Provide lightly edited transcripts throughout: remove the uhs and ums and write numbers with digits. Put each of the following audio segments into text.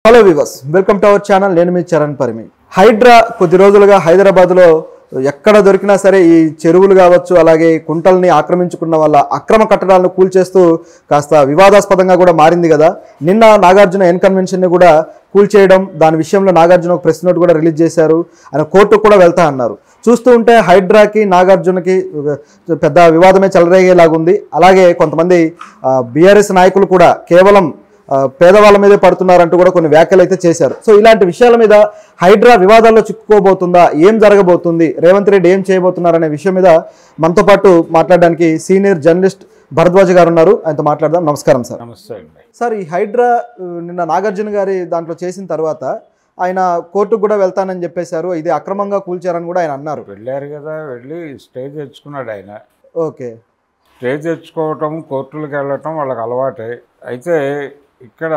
Hello viewers, welcome to our channel. నేను మీ చరణ్ పరిమి. హైడ్రా కొద్ది రోజులుగా హైదరాబాద్లో ఎక్కడ దొరికినా సరే ఈ చెరువులు కావచ్చు, అలాగే కుంటల్ని ఆక్రమించుకున్న వాళ్ళ అక్రమ కట్టడాలను కూల్చేస్తూ కాస్త వివాదాస్పదంగా కూడా మారింది కదా. నిన్న నాగార్జున ఎన్ కన్వెన్షన్ని కూడా కూల్చేయడం, దాని విషయంలో నాగార్జున ఒక ప్రెస్ నోట్ కూడా రిలీజ్ చేశారు. ఆయన కోర్టుకు కూడా వెళ్తా అన్నారు. చూస్తూ ఉంటే హైడ్రాకి నాగార్జునకి పెద్ద వివాదమే చెలరేగేలాగుంది. అలాగే కొంతమంది బీఆర్ఎస్ నాయకులు కూడా కేవలం పేదవాళ్ళ మీదే పడుతున్నారంటూ కూడా కొన్ని వ్యాఖ్యలు అయితే చేశారు. సో ఇలాంటి విషయాల మీద హైడ్రా వివాదాల్లో చిక్కుకోబోతుందా, ఏం జరగబోతుంది, రేవంత్ రెడ్డి ఏం చేయబోతున్నారనే విషయం మీద మనతో పాటు మాట్లాడడానికి సీనియర్ జర్నలిస్ట్ భరద్వాజ్ గారు ఉన్నారు. ఆయనతో మాట్లాడదాం. నమస్కారం సార్. నమస్తే అండి. సార్, ఈ హైడ్రా నిన్న నాగార్జున గారి దాంట్లో చేసిన తర్వాత ఆయన కోర్టుకు కూడా వెళ్తానని చెప్పేశారు. ఇది అక్రమంగా కూల్చారని కూడా ఆయన అన్నారు. వెళ్ళారు కదా, వెళ్ళి స్టే తెచ్చుకున్నాడు ఆయన. ఓకే, స్టే తెచ్చుకోవటం, కోర్టులకు వెళ్ళటం వాళ్ళకి అలవాటే. అయితే ఇక్కడ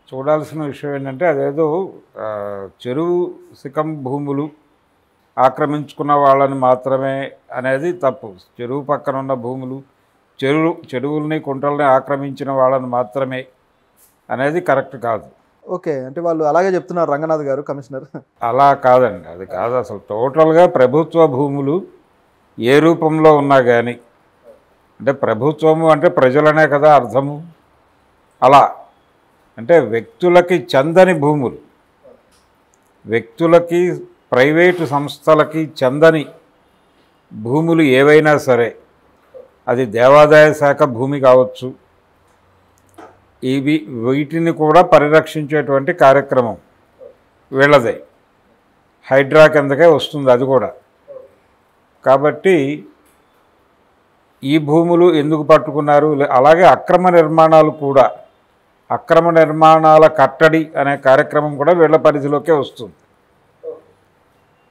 చూడాల్సిన విషయం ఏంటంటే, అదేదో చెరువు శిఖం భూములు ఆక్రమించుకున్న వాళ్ళని మాత్రమే అనేది తప్పు. చెరువు పక్కన ఉన్న భూములు, చెరువుల్ని కుంటల్ని ఆక్రమించిన వాళ్ళని మాత్రమే అనేది కరెక్ట్ కాదు. ఓకే, అంటే వాళ్ళు అలాగే చెప్తున్నారు రంగనాథ్ గారు, కమిషనర్. అలా కాదండి, అది కాదు. అసలు టోటల్గా ప్రభుత్వ భూములు ఏ రూపంలో ఉన్నా కానీ, అంటే ప్రభుత్వము అంటే ప్రజలనే కదా అర్థము. అలా అంటే వ్యక్తులకి చెందని భూములు, వ్యక్తులకి ప్రైవేటు సంస్థలకి చెందని భూములు ఏవైనా సరే, అది దేవాదాయ శాఖ భూమి కావచ్చు, వీటిని కూడా పరిరక్షించేటువంటి కార్యక్రమం వీళ్ళదే. హైడ్రా కిందకే వస్తుంది అది కూడా. కాబట్టి ఈ భూములు ఎందుకు పట్టుకున్నారు? అలాగే అక్రమ నిర్మాణాలు కూడా, అక్రమ నిర్మాణాల కట్టడి అనే కార్యక్రమం కూడా వీళ్ళ పరిధిలోకే వస్తుంది.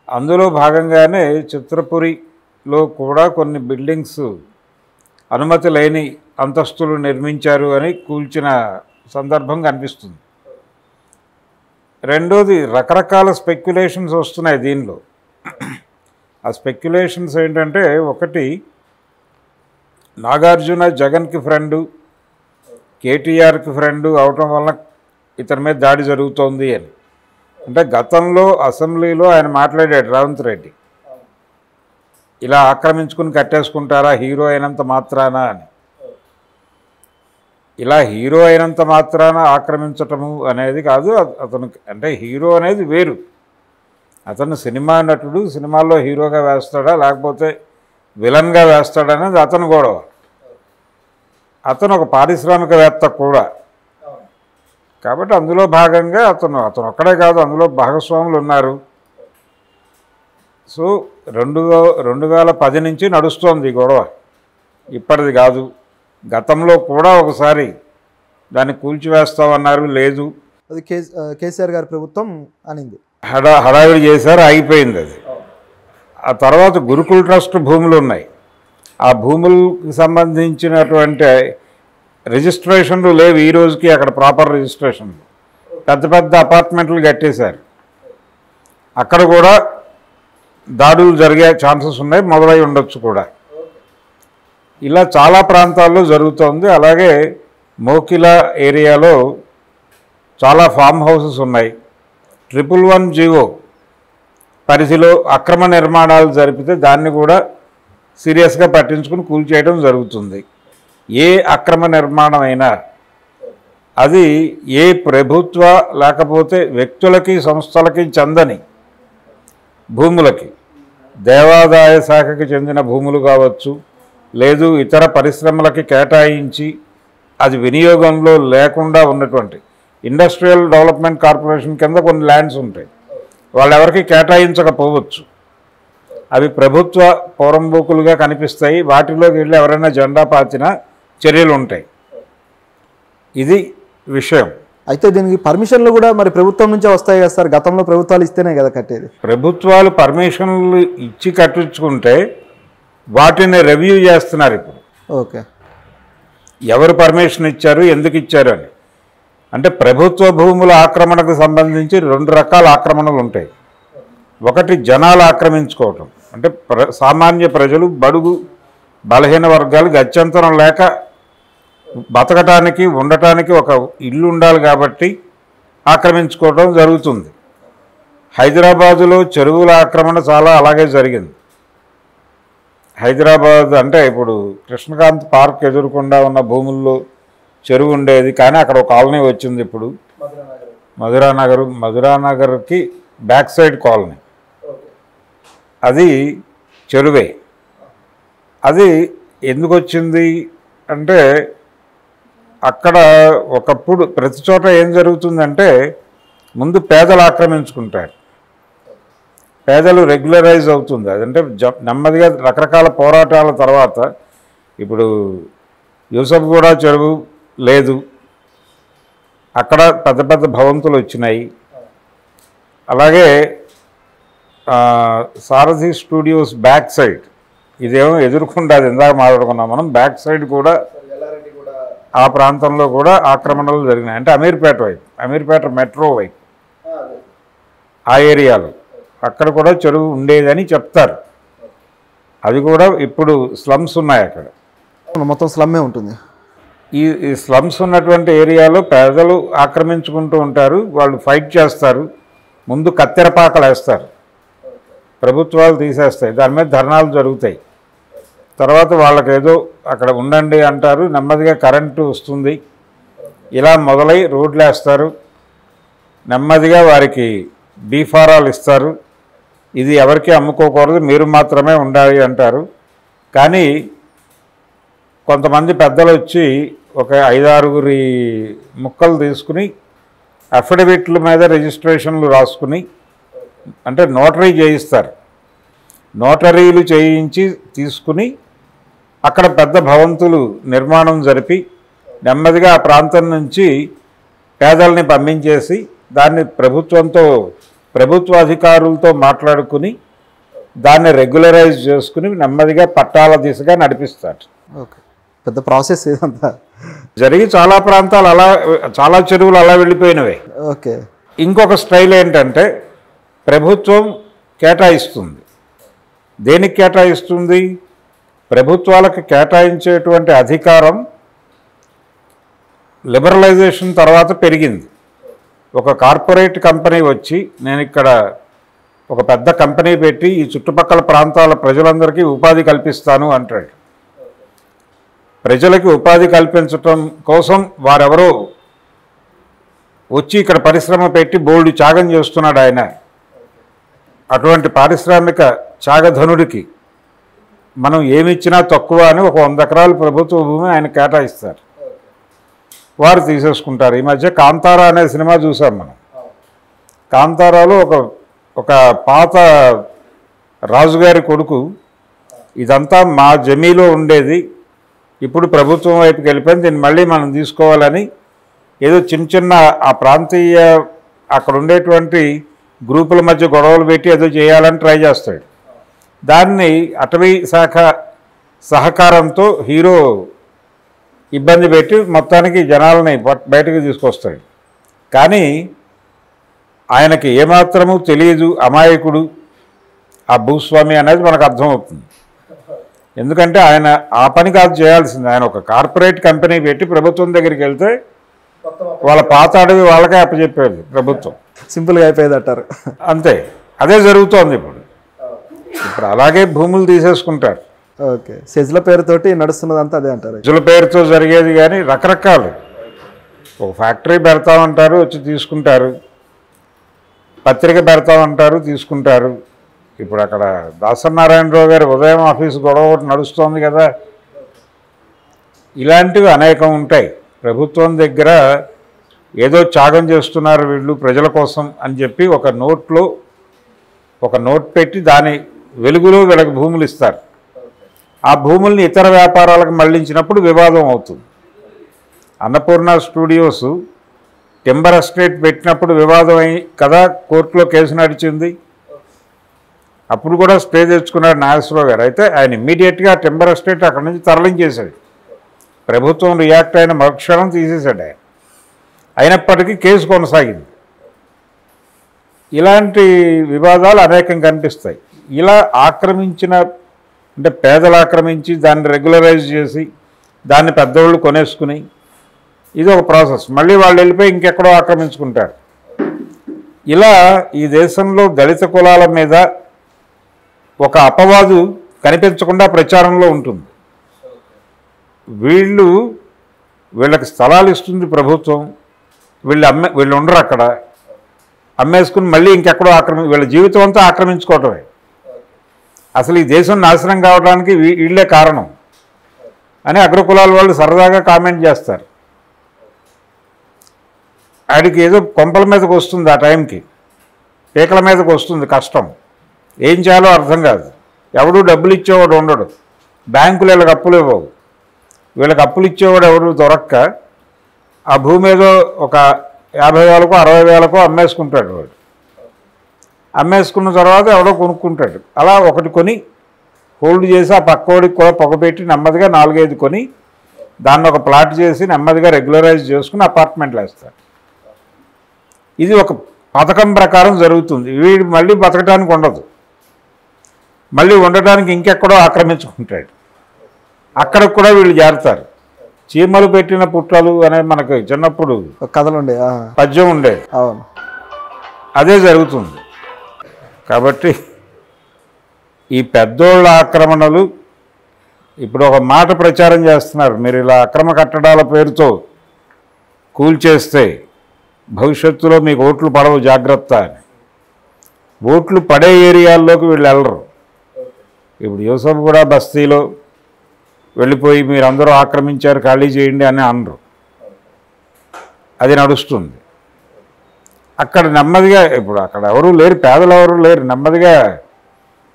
అందులో భాగంగానే చిత్రపురిలో కూడా కొన్ని బిల్డింగ్స్ అనుమతి లేని అంతస్తులు నిర్మించారు అని కూల్చిన సందర్భం కనిపిస్తుంది. రెండోది, రకరకాల స్పెక్యులేషన్స్ వస్తున్నాయి దీనిలో. ఆ స్పెక్యులేషన్స్ ఏంటంటే, ఒకటి, నాగార్జున జగన్కి ఫ్రెండు, కేటీఆర్కి ఫ్రెండు అవటం వలన ఇతని మీద దాడి జరుగుతోంది అని. అంటే గతంలో అసెంబ్లీలో ఆయన మాట్లాడాడు రేవంత్ రెడ్డి, ఇలా ఆక్రమించుకుని కట్టేసుకుంటారా హీరో అయినంత మాత్రాన అని. ఇలా హీరో అయినంత మాత్రాన ఆక్రమించటము అనేది కాదు. అతను అంటే హీరో అనేది వేరు. అతను సినిమా నటుడు, సినిమాల్లో హీరోగా వేస్తాడా లేకపోతే విలన్గా వేస్తాడనేది అతను గొడవ. అతను ఒక పారిశ్రామికవేత్త కూడా. కాబట్టి అందులో భాగంగా అతను ఒక్కడే కాదు, అందులో భాగస్వాములు ఉన్నారు. సో 2010 నుంచి నడుస్తోంది ఈ గొడవ, ఇప్పటిది కాదు. గతంలో కూడా ఒకసారి దాన్ని కూల్చివేస్తామన్నారు, లేదు, అది కేసీఆర్ గారి ప్రభుత్వం అనింది, హడావిడి చేశారు, ఆగిపోయింది అది. ఆ తర్వాత గురుకుల్ ట్రస్ట్ భూములు ఉన్నాయి. ఆ భూములకు సంబంధించినటువంటి రిజిస్ట్రేషన్లు లేవు ఈ రోజుకి అక్కడ, ప్రాపర్ రిజిస్ట్రేషన్లు. పెద్ద పెద్ద అపార్ట్మెంట్లు కట్టేశారు. అక్కడ కూడా దాడులు జరిగే ఛాన్సెస్ ఉన్నాయి, మొదలై ఉండొచ్చు కూడా. ఇలా చాలా ప్రాంతాల్లో జరుగుతోంది. అలాగే మోకిలా ఏరియాలో చాలా ఫామ్ హౌసెస్ ఉన్నాయి. 111 జీవో పరిధిలో అక్రమ నిర్మాణాలు జరిపితే దాన్ని కూడా సీరియస్గా పట్టించుకుని కూల్చేయడం జరుగుతుంది. ఏ అక్రమ నిర్మాణం అయినా అది ఏ ప్రభుత్వ లేకపోతే వ్యక్తులకి సంస్థలకి చెందని భూములకి, దేవాదాయ శాఖకి చెందిన భూములు కావచ్చు, లేదు ఇతర పరిశ్రమలకి కేటాయించి అది వినియోగంలో లేకుండా ఉన్నటువంటి ఇండస్ట్రియల్ డెవలప్మెంట్ కార్పొరేషన్ కింద కొన్ని ల్యాండ్స్ ఉంటాయి, వాళ్ళెవరికి కేటాయించకపోవచ్చు. అవి ప్రభుత్వ పోరంబోకులుగా కనిపిస్తాయి. వాటిలోకి వెళ్ళి ఎవరైనా జెండా పాతినా చర్యలు ఉంటాయి. ఇది విషయం. అయితే దీనికి పర్మిషన్లు కూడా మరి ప్రభుత్వం నుంచే వస్తాయి కదా సార్? గతంలో ప్రభుత్వాలు ఇస్తేనే కదా కట్టేది. ప్రభుత్వాలు పర్మిషన్లు ఇచ్చి కట్టించుకుంటే వాటిని రివ్యూ చేస్తున్నారు ఇప్పుడు. ఓకే, ఎవరు పర్మిషన్ ఇచ్చారు, ఎందుకు ఇచ్చారు అని. అంటే ప్రభుత్వ భూముల ఆక్రమణకు సంబంధించి 2 రకాల ఆక్రమణలు ఉంటాయి. ఒకటి జనాలు ఆక్రమించుకోవటం, అంటే సామాన్య ప్రజలు, బడుగు బలహీన వర్గాలు గత్యంతరం లేక బతకటానికి ఉండటానికి ఒక ఇల్లు ఉండాలి కాబట్టి ఆక్రమించుకోవడం జరుగుతుంది. హైదరాబాదులో చెరువుల ఆక్రమణ చాలా అలాగే జరిగింది. హైదరాబాద్ అంటే ఇప్పుడు కృష్ణకాంత్ పార్క్ ఎదురుకుండా ఉన్న భూముల్లో చెరువు ఉండేది, కానీ అక్కడ ఒక కాలనీ వచ్చింది ఇప్పుడు మధురానగర్కి బ్యాక్ సైడ్ కాలనీ, అది చెరువే. అది ఎందుకు వచ్చింది అంటే అక్కడ ఒకప్పుడు ప్రతి చోట ఏం జరుగుతుందంటే ముందు పేదలు ఆక్రమించుకుంటారు, పేదలు రెగ్యులరైజ్ అవుతుంది. అదంటే నెమ్మదిగా రకరకాల పోరాటాల తర్వాత ఇప్పుడు యూసఫ్గూడ చెరువు లేదు, అక్కడ పెద్ద పెద్ద భవంతులు వచ్చినాయి. అలాగే సారథి స్టూడియోస్ బ్యాక్ సైడ్, ఇదేమో ఎదుర్కొంటే అది ఇందాక మాట్లాడుకున్నాం మనం, బ్యాక్ సైడ్ కూడా ఆ ప్రాంతంలో కూడా ఆక్రమణలు జరిగినాయి. అంటే అమీర్పేట మెట్రో వైపు ఆ ఏరియాలో అక్కడ కూడా చెరువు ఉండేదని చెప్తారు. అది కూడా ఇప్పుడు స్లమ్స్ ఉన్నాయి అక్కడ, మొత్తం స్లమ్మే ఉంటుంది. ఈ స్లమ్స్ ఉన్నటువంటి ఏరియాలో పేదలు ఆక్రమించుకుంటూ ఉంటారు, వాళ్ళు ఫైట్ చేస్తారు, ముందు కత్తెరపాకలు వేస్తారు, ప్రభుత్వాలు తీసేస్తాయి, దాని మీద ధర్నాలు జరుగుతాయి. తర్వాత వాళ్ళకి ఏదో అక్కడ ఉండండి అంటారు, నెమ్మదిగా కరెంటు వస్తుంది, ఇలా మొదలై రోడ్లు వేస్తారు, నెమ్మదిగా వారికి బీఫారాలు ఇస్తారు, ఇది ఎవరికి అమ్ముకోకూడదు మీరు మాత్రమే ఉండాలి అంటారు. కానీ కొంతమంది పెద్దలు వచ్చి ఒక 5-6 ముక్కలు తీసుకుని అఫిడవిట్ల మీద రిజిస్ట్రేషన్లు రాసుకుని, అంటే నోటరీ చేయిస్తారు, నోటరీలు చేయించి తీసుకుని అక్కడ పెద్ద భవంతులు నిర్మాణం జరిపి నెమ్మదిగా ఆ ప్రాంతం నుంచి పేదల్ని పంపించేసి దాన్ని ప్రభుత్వ అధికారులతో మాట్లాడుకుని దాన్ని రెగ్యులరైజ్ చేసుకుని నెమ్మదిగా పట్టాల దిశగా నడిపిస్తారు. ఓకే, పెద్ద ప్రాసెస్ ఇదంతా జరిగి చాలా ప్రాంతాలు చాలా చెరువులు అలా వెళ్ళిపోయినవే. ఓకే, ఇంకొక స్టైల్ ఏంటంటే ప్రభుత్వం కేటాయిస్తుంది. దేనికి కేటాయిస్తుంది? ప్రభుత్వాలకు కేటాయించేటువంటి అధికారం లిబరలైజేషన్ తర్వాత పెరిగింది. ఒక కార్పొరేట్ కంపెనీ వచ్చి నేను ఇక్కడ ఒక పెద్ద కంపెనీ పెట్టి ఈ చుట్టుపక్కల ప్రాంతాల ప్రజలందరికీ ఉపాధి కల్పిస్తాను అంటాడు. ప్రజలకి ఉపాధి కల్పించటం కోసం వారెవరో వచ్చి ఇక్కడ పరిశ్రమ పెట్టి బోల్డ్ త్యాగం చేస్తున్నాడు ఆయన. అటువంటి పారిశ్రామిక త్యాగధనుడికి మనం ఏమిచ్చినా తక్కువ అని ఒక 100 ఎకరాల ప్రభుత్వ భూమి ఆయన కేటాయిస్తారు, వారు తీసేసుకుంటారు. ఈ మధ్య కాంతారా అనే సినిమా చూసాం మనం. కాంతారాలో ఒక పాత రాజుగారి కొడుకు ఇదంతా మా జమీలో ఉండేది, ఇప్పుడు ప్రభుత్వం వైపుకి వెళ్ళిపోయింది, దీన్ని మళ్ళీ మనం తీసుకోవాలని ఏదో చిన్న ఆ ప్రాంతీయ అక్కడ ఉండేటువంటి గ్రూపుల మధ్య గొడవలు పెట్టి ఏదో చేయాలని ట్రై చేస్తాడు. దాన్ని అటవీ శాఖ సహకారంతో హీరో ఇబ్బంది పెట్టి మొత్తానికి జనాలని బయటకు తీసుకొస్తాడు. కానీ ఆయనకి ఏమాత్రము తెలియదు, అమాయకుడు ఆ భూస్వామి అనేది మనకు అర్థమవుతుంది. ఎందుకంటే ఆయన ఆ పని కాదు చేయాల్సింది, ఆయన ఒక కార్పొరేట్ కంపెనీ పెట్టి ప్రభుత్వం దగ్గరికి వెళ్తే వాళ్ళ పాత అడవి వాళ్ళకే అప్పచెప్పేది ప్రభుత్వం, సింపుల్గా అయిపోయేది అంటారు. అంతే, అదే జరుగుతోంది ఇప్పుడు. అలాగే భూములు తీసేసుకుంటారు. ఓకే, సెజ్ల పేరుతోటి నడుస్తున్నదంతా అదే అంటారు. సెజ్ల పేరుతో జరిగేది కానీ రకరకాలు, ఒక ఫ్యాక్టరీ పెడతామంటారు వచ్చి తీసుకుంటారు, పత్రిక పెడతామంటారు తీసుకుంటారు. ఇప్పుడు అక్కడ దాసనారాయణరావు గారి ఉదయం ఆఫీసు గొడవ ఒకటి నడుస్తోంది కదా, ఇలాంటివి అనేకం ఉంటాయి. ప్రభుత్వం దగ్గర ఏదో త్యాగం చేస్తున్నారు వీళ్ళు ప్రజల కోసం అని చెప్పి ఒక నోట్ పెట్టి దాని వెలుగులో వీళ్ళకి భూములు ఇస్తారు. ఆ భూముల్ని ఇతర వ్యాపారాలకు మళ్లించినప్పుడు వివాదం అవుతుంది. అన్నపూర్ణ స్టూడియోస్ టింబర్ ఎస్టేట్ పెట్టినప్పుడు వివాదం అయి కదా కోర్టులో కేసు నడిచింది. అప్పుడు కూడా స్టే తెచ్చుకున్నాడు నాగేశ్వరరావు గారు. అయితే ఆయన ఇమ్మీడియట్గా టింబర్ ఎస్టేట్ అక్కడి నుంచి తరలించేశాడు. ప్రభుత్వం రియాక్ట్ అయిన మరుక్షణం తీసేశాడు ఆయన. అయినప్పటికీ కేసు కొనసాగింది. ఇలాంటి వివాదాలు అనేకం కనిపిస్తాయి. ఇలా అంటే పేదలు ఆక్రమించి దాన్ని రెగ్యులరైజ్ చేసి దాన్ని పెద్దవాళ్ళు కొనేసుకుని ఇది ఒక ప్రాసెస్. మళ్ళీ వాళ్ళు వెళ్ళిపోయి ఇంకెక్కడో ఆక్రమించుకుంటారు. ఇలా ఈ దేశంలో దళిత కులాల మీద ఒక అపవాదు కనిపించకుండా ప్రచారంలో ఉంటుంది. వీళ్ళకి స్థలాలు ఇస్తుంది ప్రభుత్వం, వీళ్ళు ఉండరు అక్కడ, అమ్మేసుకుని మళ్ళీ ఇంకెక్కడో వీళ్ళ జీవితం అంతా ఆక్రమించుకోవటమే. అసలు ఈ దేశం నాశనం కావడానికి వీళ్ళే కారణం అని అగ్రకులాల వాళ్ళు సరదాగా కామెంట్ చేస్తారు. ఆడికి ఏదో కొంపల మీదకి వస్తుంది, ఆ టైంకి పీకల మీదకి వస్తుంది కష్టం, ఏం చేయాలో అర్థం కాదు. ఎవడు డబ్బులు ఇచ్చేవాడు ఉండడు, బ్యాంకులు వీళ్ళకి అప్పులు ఇవ్వవు, వీళ్ళకి అప్పులు ఇచ్చేవాడు ఎవరు దొరక్క ఆ భూమి ఏదో ఒక 50,000కో 60,000కో అమ్మేసుకుంటాడు. వాడు అమ్మేసుకున్న తర్వాత ఎవడో కొనుక్కుంటాడు. అలా ఒకటి కొని హోల్డ్ చేసి ఆ పక్కోడికి కూడా పొగపెట్టి నెమ్మదిగా 4-5 కొని దాన్ని ఒక ప్లాట్ చేసి నెమ్మదిగా రెగ్యులరైజ్ చేసుకుని అపార్ట్మెంట్లు వేస్తారు. ఇది ఒక పథకం ప్రకారం జరుగుతుంది. వీడు మళ్ళీ బతకడానికి ఉండదు, మళ్ళీ ఉండటానికి ఇంకెక్కడో ఆక్రమించుకుంటాడు. అక్కడికి కూడా వీళ్ళు చేరుతారు. చీమలు పెట్టిన పుట్టలు అనే మనకు చిన్నప్పుడు కథలు ఉండే పద్యం ఉండేది, అదే జరుగుతుంది. కాబట్టి ఈ పెద్దోళ్ళ ఆక్రమణలు ఇప్పుడు ఒక మాట ప్రచారం చేస్తున్నారు, మీరు ఇలా అక్రమ కట్టడాల పేరుతో కూల్చేస్తే భవిష్యత్తులో మీకు ఓట్లు పడవు జాగ్రత్త అని. ఓట్లు పడే ఏరియాల్లోకి వీళ్ళు వెళ్ళరు. ఇప్పుడు యూసఫ్ కూడా బస్తీలో వెళ్ళిపోయి మీరందరూ ఆక్రమించారు ఖాళీ చేయండి అని అనరు, అది నడుస్తుంది. అక్కడ నెమ్మదిగా ఇప్పుడు అక్కడ ఎవరూ లేరు, పేదలు ఎవరు లేరు, నెమ్మదిగా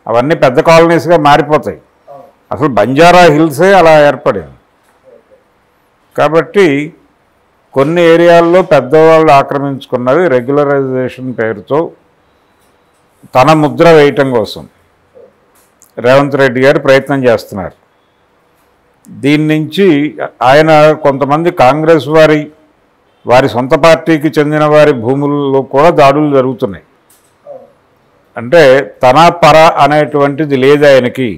అవన్నీ పెద్ద కాలనీస్గా మారిపోతాయి. అసలు బంజారా హిల్సే అలా ఏర్పడింది. కాబట్టి కొన్ని ఏరియాల్లో పెద్దవాళ్ళు ఆక్రమించుకున్నవి రెగ్యులరైజేషన్ పేరుతో తన ముద్ర వేయటం కోసం రేవంత్ రెడ్డి గారు ప్రయత్నం చేస్తున్నారు. దీని నుంచి ఆయన కొంతమంది కాంగ్రెస్ వారి సొంత పార్టీకి చెందిన వారి భూముల్లో కూడా దాడులు జరుగుతున్నాయి. అంటే తన పర అనేటువంటిది లేదు ఆయనకి.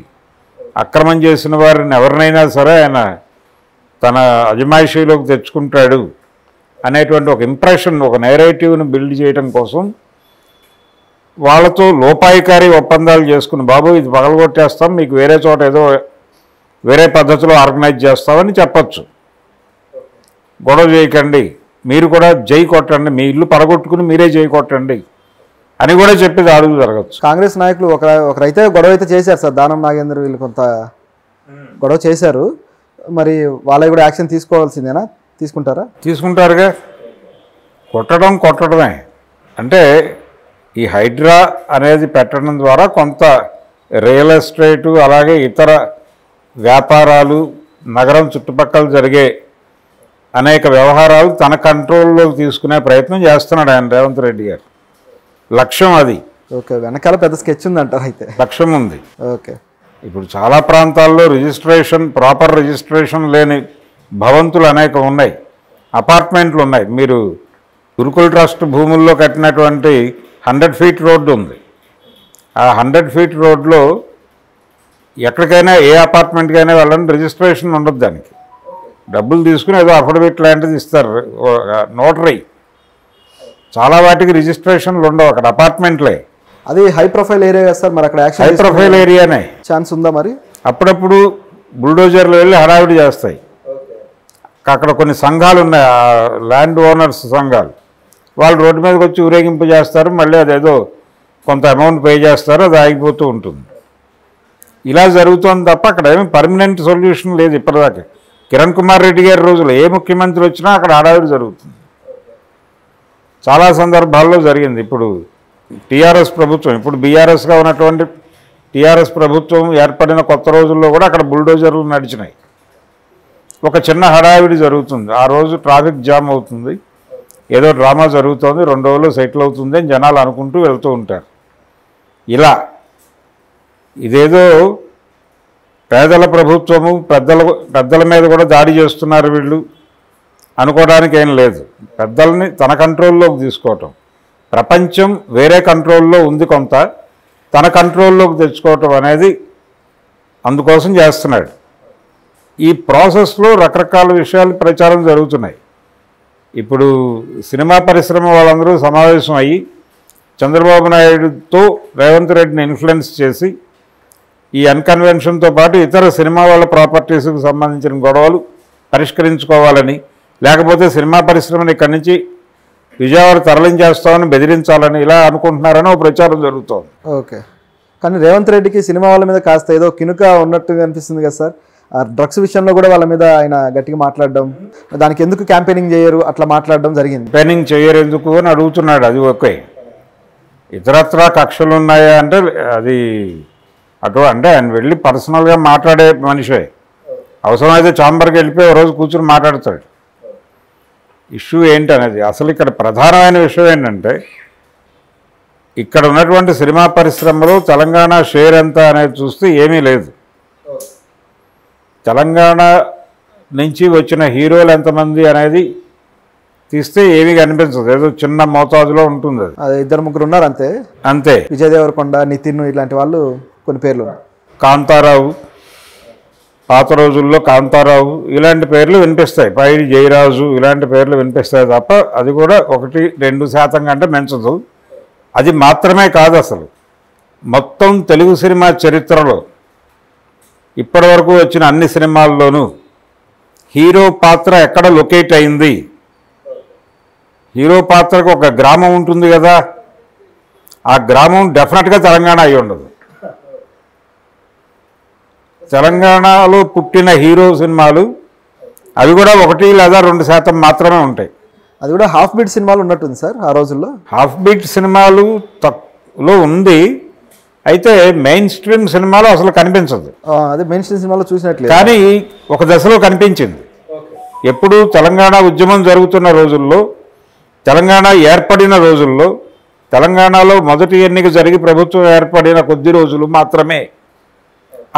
అక్రమం చేసిన వారిని ఎవరినైనా సరే ఆయన తన అజమాయిషీలోకి తెచ్చుకుంటాడు అనేటువంటి ఒక ఇంప్రెషన్, ఒక నేరేటివ్ని బిల్డ్ చేయడం కోసం వాళ్ళతో లోపాయికారి ఒప్పందాలు చేసుకుని, బాబు ఇది పగలగొట్టేస్తాం, మీకు వేరే చోట ఏదో వేరే పద్ధతిలో ఆర్గనైజ్ చేస్తామని చెప్పచ్చు. గొడవ చేయకండి, మీరు కూడా జై కొట్టండి, మీ ఇల్లు పడగొట్టుకుని మీరే జై కొట్టండి అని కూడా చెప్పి దాడులు జరగచ్చు. కాంగ్రెస్ నాయకులు ఒకరైతే గొడవ అయితే చేశారు సార్, దానం నాగేంద్ర వీళ్ళు కొంత గొడవ చేశారు. మరి వాళ్ళకి కూడా యాక్షన్ తీసుకోవాల్సిందేనా? తీసుకుంటారుగా. కొట్టడమే అంటే ఈ హైడ్రా అనేది పెట్టడం ద్వారా కొంత రియల్ ఎస్టేటు అలాగే ఇతర వ్యాపారాలు నగరం చుట్టుపక్కల జరిగే అనేక వ్యవహారాలు తన కంట్రోల్లోకి తీసుకునే ప్రయత్నం చేస్తున్నాడు ఆయన రేవంత్ రెడ్డి గారు. లక్ష్యం అది. ఓకే, వెనకాల పెద్ద స్కెచ్ ఉంది అంటారు అయితే? లక్ష్యం ఉంది. ఓకే. ఇప్పుడు చాలా ప్రాంతాల్లో ప్రాపర్ రిజిస్ట్రేషన్ లేని భవంతులు అనేక ఉన్నాయి, అపార్ట్మెంట్లు ఉన్నాయి. మీరు గురుకుల ట్రస్ట్ భూముల్లో కట్టినటువంటి 100 ఫీట్ రోడ్డు ఉంది. ఆ 100 ఫీట్ రోడ్లో ఎక్కడికైనా ఏ అపార్ట్మెంట్కైనా వెళ్ళండి, రిజిస్ట్రేషన్ ఉండదు. దానికి డబ్బులు తీసుకుని ఏదో అఫిడవిట్ లాంటిది ఇస్తారు, నోటరీ. చాలా వాటికి రిజిస్ట్రేషన్లు ఉండవు, అక్కడ అపార్ట్మెంట్లే. అది హై ప్రొఫైల్ ఏరియా సార్, మరి అక్కడ హై ప్రొఫైల్ ఏరియానే. ఛాన్స్ ఉందా మరి? అప్పుడప్పుడు బుల్డోజర్లు వెళ్ళి హడావిడి చేస్తాయి. అక్కడ కొన్ని సంఘాలు ఉన్నాయి, ల్యాండ్ ఓనర్స్ సంఘాలు, వాళ్ళు రోడ్డు మీదకి వచ్చి ఊరేగింపు చేస్తారు, మళ్ళీ అదేదో కొంత అమౌంట్ పే చేస్తారు, అది ఆగిపోతూ ఉంటుంది. ఇలా జరుగుతుంది తప్ప అక్కడ ఏమీ పర్మనెంట్ సొల్యూషన్ లేదు ఇప్పటిదాకా. కిరణ్ కుమార్ రెడ్డి గారి రోజులు ఏ ముఖ్యమంత్రి వచ్చినా అక్కడ హడావిడి జరుగుతుంది, చాలా సందర్భాల్లో జరిగింది. ఇప్పుడు టీఆర్ఎస్ ప్రభుత్వం, ఇప్పుడు బీఆర్ఎస్గా ఉన్నటువంటి టీఆర్ఎస్ ప్రభుత్వం ఏర్పడిన కొత్త రోజుల్లో కూడా అక్కడ బుల్డోజర్లు నడిచినాయి. ఒక చిన్న హడావిడి జరుగుతుంది, ఆ రోజు ట్రాఫిక్ జామ్ అవుతుంది, ఏదో డ్రామా జరుగుతుంది, 2 రోజుల్లో సెటిల్ అవుతుంది అని జనాలు అనుకుంటూ వెళ్తూ ఉంటారు. ఇలా ఇదేదో పేదల ప్రభుత్వము, పెద్దల మీద కూడా దాడి చేస్తున్నారు వీళ్ళు అనుకోవడానికి ఏం లేదు. పెద్దల్ని తన కంట్రోల్లోకి తీసుకోవటం, ప్రపంచం వేరే కంట్రోల్లో ఉంది, కొంత తన కంట్రోల్లోకి తెచ్చుకోవటం అనేది అందుకోసం చేస్తున్నాడు. ఈ ప్రాసెస్లో రకరకాల విషయాలు ప్రచారం జరుగుతున్నాయి. ఇప్పుడు సినిమా పరిశ్రమ వాళ్ళందరూ సమావేశం అయ్యి చంద్రబాబు నాయుడుతో రేవంత్ రెడ్డిని ఇన్ఫ్లుయెన్స్ చేసి ఈ అన్కన్వెన్షన్తో పాటు ఇతర సినిమా వాళ్ళ ప్రాపర్టీస్కి సంబంధించిన గొడవలు పరిష్కరించుకోవాలని, లేకపోతే సినిమా పరిశ్రమని ఇక్కడి నుంచి విజయవాడ తరలించేస్తామని బెదిరించాలని ఇలా అనుకుంటున్నారని ఒక ప్రచారం జరుగుతోంది. ఓకే, కానీ రేవంత్ రెడ్డికి సినిమా వాళ్ళ మీద కాస్త ఏదో కినుక ఉన్నట్టుగా అనిపిస్తుంది కదా సార్. డ్రగ్స్ విషయంలో కూడా వాళ్ళ మీద ఆయన గట్టిగా మాట్లాడడం, దానికి ఎందుకు క్యాంపెయినింగ్ చేయరు అట్లా మాట్లాడడం జరిగింది. క్యాంపెయినింగ్ చేయరు ఎందుకు అని అడుగుతున్నాడు. అది ఓకే. ఇతరత్రా కక్షలు ఉన్నాయా అంటే అది అంటే ఆయన వెళ్ళి పర్సనల్గా మాట్లాడే మనిషే. అవసరమైతే ఛాంబర్కి వెళ్ళిపోయి ఒక రోజు కూర్చుని మాట్లాడతాడు. ఇష్యూ ఏంటి అనేది అసలు ఇక్కడ ప్రధానమైన విషయం ఏంటంటే, ఇక్కడ ఉన్నటువంటి సినిమా పరిశ్రమలో తెలంగాణ షేర్ ఎంత అనేది చూస్తే ఏమీ లేదు. తెలంగాణ నుంచి వచ్చిన హీరోలు ఎంతమంది అనేది తీస్తే ఏమీ కనిపించదు, ఏదో చిన్న మోతాదులో ఉంటుంది. అది 2-3 ఉన్నారు అంతే. అంతే. విజయ్ దేవరకొండ, నితిన్ ఇలాంటి వాళ్ళు కొన్ని పేర్లు. కాంతారావు, పాత రోజుల్లో కాంతారావు ఇలాంటి పేర్లు వినిపిస్తాయి. పైడి జయరాజు ఇలాంటి పేర్లు వినిపిస్తాయి తప్ప అది కూడా 1-2% కంటే పెంచదు. అది మాత్రమే కాదు, అసలు మొత్తం తెలుగు సినిమా చరిత్రలో ఇప్పటి వరకు వచ్చిన అన్ని సినిమాల్లోనూ హీరో పాత్ర ఎక్కడ లొకేట్ అయింది, హీరో పాత్రకు ఒక గ్రామం ఉంటుంది కదా, ఆ గ్రామం డెఫినెట్గా తెలంగాణ అయి ఉండదు. తెలంగాణలో పుట్టిన హీరో సినిమాలు అవి కూడా 1-2% మాత్రమే ఉంటాయి. అది కూడా హాఫ్ బీట్ సినిమాలు ఉన్నట్టుంది సార్ ఆ రోజుల్లో. హాఫ్ బీట్ సినిమాలు తక్కువలో ఉంది, అయితే మెయిన్ స్ట్రీమ్ సినిమాలో అసలు కనిపించదు. అదే మెయిన్ స్ట్రీమ్ సినిమాలో చూసినట్లే, కానీ ఒక దశలో కనిపించింది. ఎప్పుడు తెలంగాణ ఉద్యమం జరుగుతున్న రోజుల్లో, తెలంగాణ ఏర్పడిన రోజుల్లో, తెలంగాణలో మొదటి ఎన్నిక జరిగి ప్రభుత్వం ఏర్పడిన కొద్ది రోజులు మాత్రమే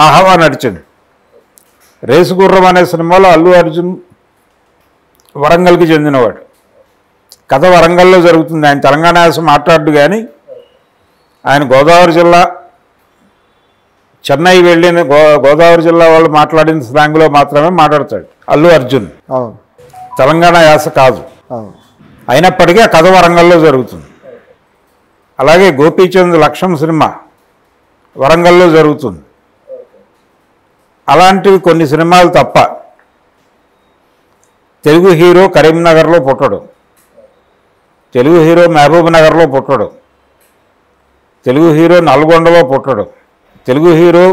ఆ హవా నడిచింది. రేసుగుర్రం అనే సినిమాలో అల్లు అర్జున్ వరంగల్కి చెందినవాడు. కథ వరంగల్లో జరుగుతుంది. ఆయన తెలంగాణ యాస మాట్లాడు, కానీ ఆయన గోదావరి జిల్లా చెన్నై వెళ్ళిన గోదావరి జిల్లా వాళ్ళు మాట్లాడిన స్లాంగ్లో మాత్రమే మాట్లాడతాడు అల్లు అర్జున్. తెలంగాణ యాస కాదు. అయినప్పటికీ ఆ కథ వరంగల్లో జరుగుతుంది. అలాగే గోపీచంద్ లక్ష్యం సినిమా వరంగల్లో జరుగుతుంది. అలాంటివి కొన్ని సినిమాలు తప్ప తెలుగు హీరో కరీంనగర్లో పుట్టడు, తెలుగు హీరో మహబూబ్ నగర్లో పుట్టడు, తెలుగు హీరో నల్గొండలో పుట్టడు. తెలుగు హీరో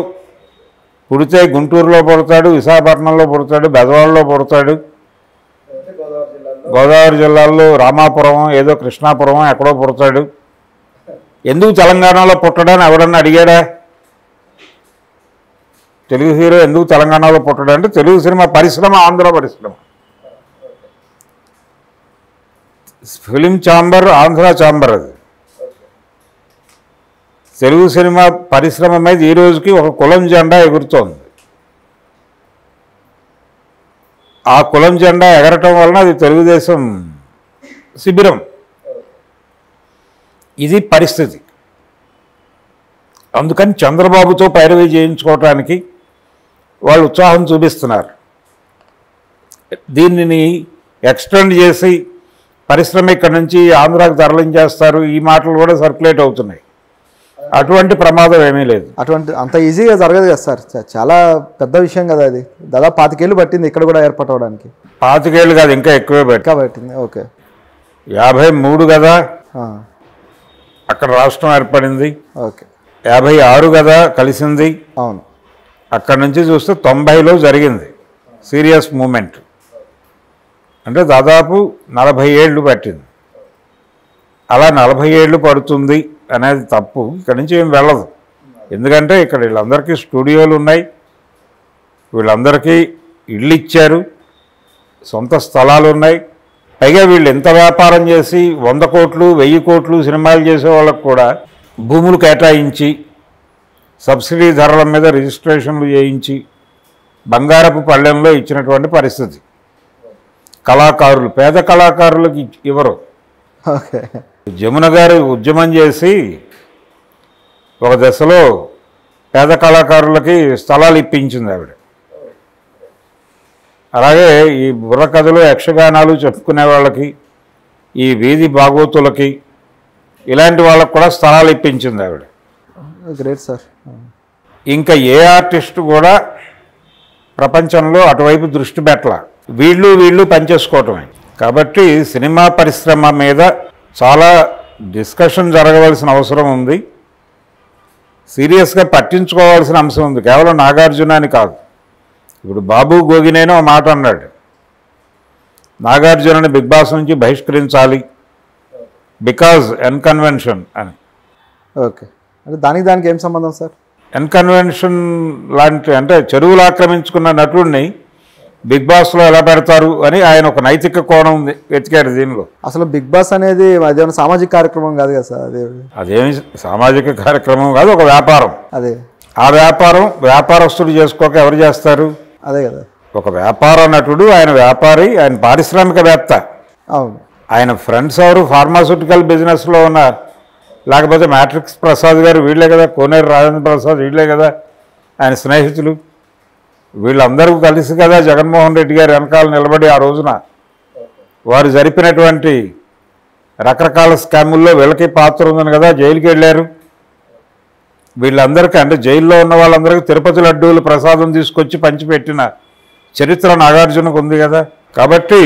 పుడితే గుంటూరులో పుడతాడు, విశాఖపట్నంలో పుడతాడు, బెజవాడలో పుడతాడు, గోదావరి జిల్లాలో రామాపురం ఏదో కృష్ణాపురం ఎక్కడో పుడతాడు. ఎందుకు తెలంగాణలో పుట్టడని ఎవడన్నా అడిగాడా? తెలుగు హీరో ఎందుకు తెలంగాణలో పుట్టడం అంటే తెలుగు సినిమా పరిశ్రమ ఆంధ్ర పరిశ్రమ. Film chamber Andhra chamber. అది తెలుగు సినిమా పరిశ్రమ మీద ఈ రోజుకి ఒక కులం జెండా ఎగురుతోంది. ఆ కులం జెండా ఎగరటం వలన అది తెలుగుదేశం శిబిరం. ఇది పరిస్థితి. అందుకని చంద్రబాబుతో పైరవీ చేయించుకోవటానికి వాళ్ళు ఉత్సాహం చూపిస్తున్నారు. దీనిని ఎక్స్టెండ్ చేసి పరిశ్రమ ఇక్కడి నుంచి ఆంధ్రాకి తరలించేస్తారు, ఈ మాటలు కూడా సర్క్యులేట్ అవుతున్నాయి. అటువంటి ప్రమాదం ఏమీ లేదు. అంత ఈజీగా జరగదు కదా సార్, చాలా పెద్ద విషయం కదా అది. దాదాపు 25 ఏళ్ళు పట్టింది ఇక్కడ కూడా ఏర్పాటు అవడానికి. 25 ఏళ్ళు కాదు, ఇంకా ఎక్కువే పట్టింది. ఓకే, 53 కదా అక్కడ రాష్ట్రం ఏర్పడింది. ఓకే, 56 కదా కలిసింది. అవును. అక్కడ నుంచి చూస్తే 90లో జరిగింది సీరియస్ మూమెంట్. అంటే దాదాపు 40 ఏళ్ళు పట్టింది. అలా 40 ఏళ్ళు పడుతుంది అనేది తప్పు. ఇక్కడి నుంచి ఏం వెళ్ళదు. ఎందుకంటే ఇక్కడ వీళ్ళందరికీ స్టూడియోలు ఉన్నాయి, వీళ్ళందరికీ ఇళ్ళు ఇచ్చారు, సొంత స్థలాలు ఉన్నాయి. పైగా వీళ్ళు ఎంత వ్యాపారం చేసి 100 కోట్లు 1000 కోట్లు సినిమాలు చేసే వాళ్ళకు కూడా భూములు కేటాయించి సబ్సిడీ ధరల మీద రిజిస్ట్రేషన్లు చేయించి బంగారపు పళ్ళెంలో ఇచ్చినటువంటి పరిస్థితి. కళాకారులు, పేద కళాకారులకు ఇవ్వరు. జమున గారు ఉద్యమం చేసి ఒక దశలో పేద కళాకారులకి స్థలాలు ఇప్పించింది ఆవిడ. అలాగే ఈ బుర్రకథలు యక్షగానాలు చెప్పుకునే వాళ్ళకి, ఈ వీధి భాగవతులకి ఇలాంటి వాళ్ళకు కూడా స్థలాలు ఇప్పించింది ఆవిడ. Great sir. ఇంకా ఏ ఆర్టిస్ట్ కూడా ప్రపంచంలో అటువైపు దృష్టి పెట్టాల, వీళ్ళు పనిచేసుకోవటమే. కాబట్టి సినిమా పరిశ్రమ మీద చాలా డిస్కషన్ జరగవలసిన అవసరం ఉంది, సీరియస్గా పట్టించుకోవాల్సిన అంశం ఉంది. కేవలం నాగార్జున అని కాదు. ఇప్పుడు బాబు గోగినేనో ఒక మాట అన్నాడు, నాగార్జునని బిగ్ బాస్ నుంచి బహిష్కరించాలి బికాజ్ ఎన్కన్వెన్షన్ అని. ఓకే, అంటే దానికి ఏం సంబంధం సార్? ఎన్కన్వెన్షన్ లాంటి అంటే చెరువులు ఆక్రమించుకున్న నటుడిని బిగ్ బాస్లో ఎలా పెడతారు అని ఆయన ఒక నైతిక కోణం వెతికాడు దీనిలో. అసలు బిగ్ బాస్ అనేది అదేమైనా సామాజిక కార్యక్రమం కాదు కదా సార్? అదేమి సామాజిక కార్యక్రమం కాదు, ఒక వ్యాపారం. అదే ఆ వ్యాపారస్తుడు చేసుకోక ఎవరు చేస్తారు? అదే కదా, ఒక వ్యాపార నటుడు, ఆయన వ్యాపారి, ఆయన పారిశ్రామికవేత్త. అవును. ఆయన ఫ్రెండ్స్ ఎవరు? ఫార్మాస్యూటికల్ బిజినెస్లో ఉన్న, లేకపోతే మ్యాట్రిక్స్ ప్రసాద్ గారు వీళ్ళే కదా, కోనేరు రాజేంద్ర ప్రసాద్ వీళ్ళే కదా ఆయన స్నేహితులు. వీళ్ళందరూ కలిసి కదా జగన్మోహన్ రెడ్డి గారు వెనకాల నిలబడి ఆ రోజున వారు జరిపినటువంటి రకరకాల స్కాముల్లో వీళ్ళకి పాత్ర ఉందని కదా జైలుకి వెళ్ళారు. వీళ్ళందరికీ అంటే జైల్లో ఉన్న వాళ్ళందరికీ తిరుపతి లడ్డూలు ప్రసాదం తీసుకొచ్చి పంచిపెట్టిన చరిత్ర నాగార్జునకు ఉంది కదా. కాబట్టి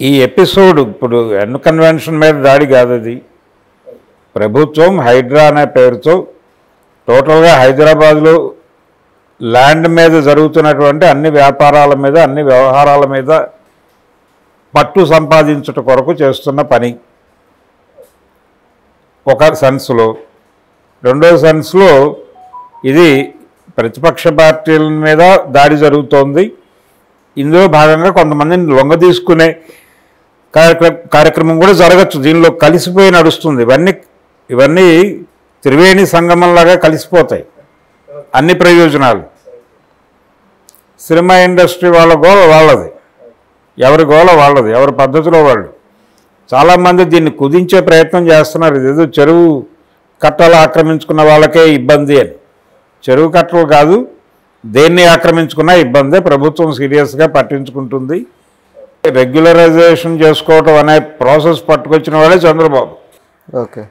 ఈ ఎపిసోడ్ ఇప్పుడు ఎన్కన్వెన్షన్ మీద దాడి కాదు, అది ప్రభుత్వం హైడ్రా అనే పేరుతో టోటల్గా హైదరాబాద్లో ల్యాండ్ మీద జరుగుతున్నటువంటి అన్ని వ్యాపారాల మీద, అన్ని వ్యవహారాల మీద పట్టు సంపాదించుట కొరకు చేస్తున్న పని ఒక సెన్స్లో. రెండో సెన్స్లో ఇది ప్రతిపక్ష పార్టీల మీద దాడి జరుగుతోంది. ఇందులో భాగంగా కొంతమందిని లొంగ తీసుకునే కార్యక్రమం కూడా జరగచ్చు, దీనిలో కలిసిపోయి నడుస్తుంది. ఇవన్నీ త్రివేణి సంగమంలాగా కలిసిపోతాయి అన్ని ప్రయోజనాలు. సినిమా ఇండస్ట్రీ వాళ్ళ గోల వాళ్ళది, ఎవరి గోల వాళ్ళది, ఎవరి పద్ధతిలో వాళ్ళు. చాలామంది దీన్ని కుదించే ప్రయత్నం చేస్తున్నారు. ఇదేదో చెరువు కట్టలు ఆక్రమించుకున్న వాళ్ళకే ఇబ్బంది అని. చెరువు కట్టలు కాదు, దేన్ని ఆక్రమించుకున్నా ఇబ్బందే. ప్రభుత్వం సీరియస్గా పట్టించుకుంటుంది. రెగ్యులరైజేషన్ చేసుకోవటం అనే ప్రాసెస్ పట్టుకొచ్చిన వాడే చంద్రబాబు. ఓకే,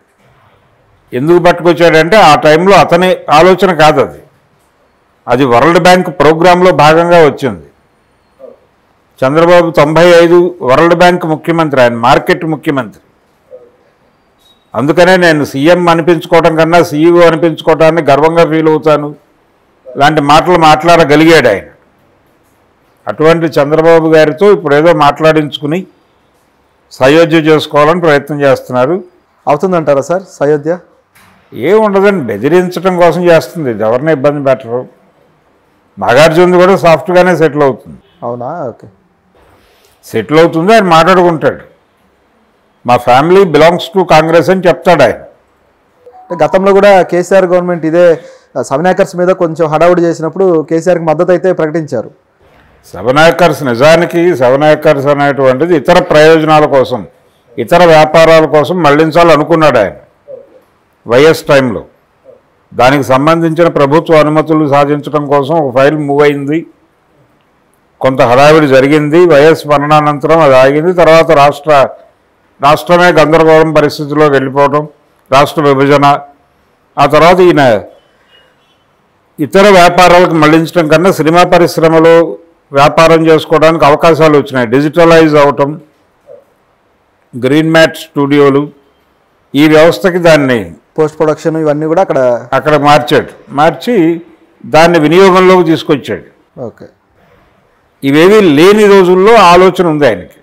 ఎందుకు పట్టుకొచ్చాడంటే ఆ టైంలో అతని ఆలోచన కాదు, అది వరల్డ్ బ్యాంక్ ప్రోగ్రాంలో భాగంగా వచ్చింది. చంద్రబాబు 95 వరల్డ్ బ్యాంక్ ముఖ్యమంత్రి, ఆయన మార్కెట్ ముఖ్యమంత్రి. అందుకనే నేను సీఎం అనిపించుకోవటం కన్నా సీఈఓ అనిపించుకోవటాన్ని గర్వంగా ఫీల్ అవుతాను లాంటి మాటలు మాట్లాడగలిగాడు ఆయన. అటువంటి చంద్రబాబు గారితో ఇప్పుడు ఏదో మాట్లాడించుకుని సయోధ్య చేసుకోవాలని ప్రయత్నం చేస్తున్నారు. అవుతుందంటారా సార్ సయోధ్య? ఏముండదండి, బెదిరించడం కోసం చేస్తుంది, ఇది ఎవరిని ఇబ్బంది పెట్టరు. నాగార్జున కూడా సాఫ్ట్గానే సెటిల్ అవుతుంది. అవునా? ఓకే, సెటిల్ అవుతుంది, ఆయన మాట్లాడుకుంటాడు. మా ఫ్యామిలీ బిలాంగ్స్ టు కాంగ్రెస్ అని చెప్తాడు ఆయన. గతంలో కూడా కేసీఆర్ గవర్నమెంట్ ఇదే సెవెన్ మీద కొంచెం హడావుడి చేసినప్పుడు కేసీఆర్కి మద్దతు అయితే ప్రకటించారు. నిజానికి సెవెన్ అనేటువంటిది ఇతర ప్రయోజనాల కోసం, ఇతర వ్యాపారాల కోసం మళ్లించాలనుకున్నాడు ఆయన వైఎస్ టైంలో. దానికి సంబంధించిన ప్రభుత్వ అనుమతులు సాధించడం కోసం ఒక ఫైల్ మూవ్ అయింది, కొంత హడావిడి జరిగింది. వైఎస్ మరణానంతరం అది ఆగింది. తర్వాత రాష్ట్రమే గందరగోళం పరిస్థితిలోకి వెళ్ళిపోవడం, రాష్ట్ర విభజన. ఆ తర్వాత ఈయన ఇతర వ్యాపారాలకు మళ్లించడం కన్నా సినిమా పరిశ్రమలో వ్యాపారం చేసుకోవడానికి అవకాశాలు వచ్చినాయి. డిజిటలైజ్ అవటం, గ్రీన్ మ్యాట్ స్టూడియోలు, ఈ వ్యవస్థకి దాన్ని పోస్ట్ ప్రొడక్షన్ ఇవన్నీ కూడా అక్కడ మార్చి దాన్ని వినియోగంలోకి తీసుకొచ్చాడు. ఓకే, ఇవేవి లేని రోజుల్లో ఆలోచన ఉంది ఆయనకి.